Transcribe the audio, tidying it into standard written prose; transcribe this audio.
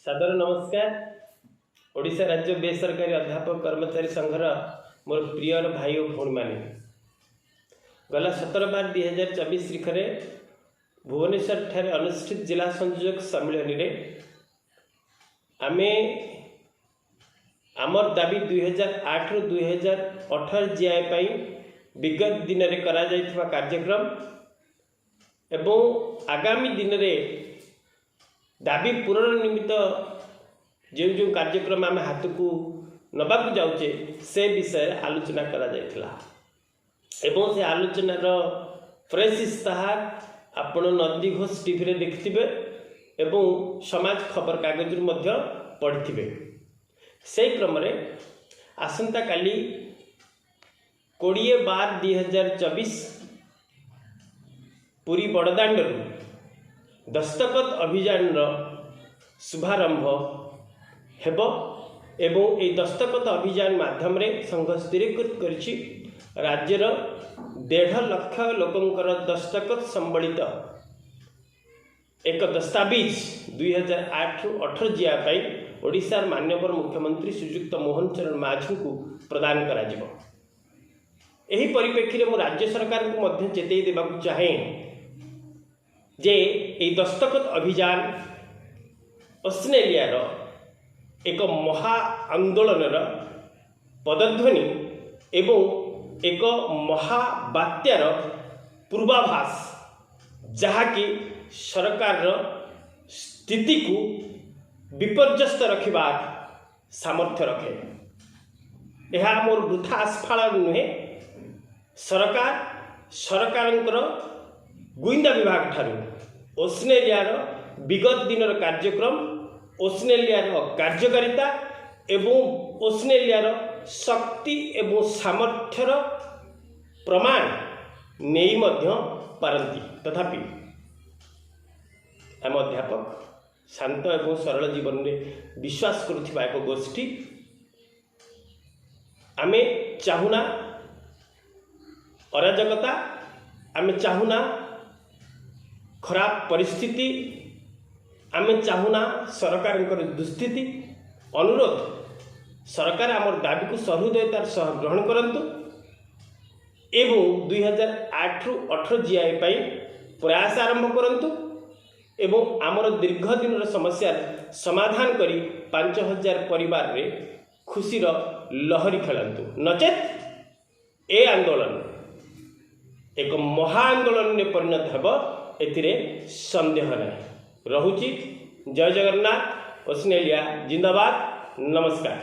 सादर नमस्कार। ओडिशा राज्य बेसरकारी अध्यापक कर्मचारी संघर मोर प्रिय भाई और भौणी माने गला 17/12/2024 तारिखरे भुवनेश्वर ठारे अनुष्ठित जिला संयोजक सम्मेलन रे आमे आमर दाबी 2008 रु 2018 जीआई पाई विगत दिन रे करा जायथिबा कार्यक्रम एवं आगामी दिन रे दाबी पूरण निमित्त जो जो कार्यक्रम आम हाथ को नबाक जाऊे से विषय आलोचना करा जायथिला एवं से आलोचनार प्रेस इस्ताहार आपण नदी घोष टीवी देखिथिबे एवं समाज खबर कागज पढ़िथिबे। से क्रम रे आसंता काली 20/12/2024 पुरी बड़दाण्ड दस्तखत अभियान शुभारंभ हेब एवं ए दस्तखत अभियान माध्यम रे संघ स्थिरीकृत करिछि राज्यर 1.5 लाख लोकंकर दस्तखत संबलित एक दस्तावेज 2008 रु 18 जिया पाई ओडिशार माननीय मुख्यमंत्री श्रीयुक्त मोहन चरण माझी को प्रदान करा जिवो। एही परिप्रेक्षी रे राज्य सरकार को मध्य चेतई देबाक चाहे जे ए दस्तखत अभियान ऑस्ट्रेलिया एक महा आंदोलन पदध्वनि एवं एक महाबात्यार पूर्वाभास जहाँकि सरकार स्थिति को विपर्यस्त रखिबार सामर्थ्य रखे। यह मोर वृथा आस्फाल नुहे सरकार गुइंदा विभाग ठारू ऑस्ट्रेलिया विगत दिन कार्यक्रम ऑस्ट्रेलिया कार्यकारिता एवं ऑस्ट्रेलिया शक्ति एवं सामर्थ्यर प्रमाण नहीं मध्य पारंती। तथापि आम अध्यापक शांत एवं सरल जीवन में विश्वास करुथिबा एक गोष्ठी आमे चाहुना अराजकता आमे चाहुना खराब परिस्थिति आमे चाहुना सरकार दुस्थिति अनुरोध सरकार आमर दाबी को सहृदयतार सह ग्रहण करंतु एवं 2008 रु 18 जीआई पाई प्रयास आरंभ करंतु एवं आमर दीर्घ दिन समस्या समाधान करी 5000 परिवार रे खुशीर लहरी खेलंतु नचेत ए आंदोलन एक महा आंदोलन में परिणत हेब एथिरे संदेह नहीं। रहुची। जय जगन्नाथ। ऑस्ट्रेलिया जिंदाबाद। नमस्कार।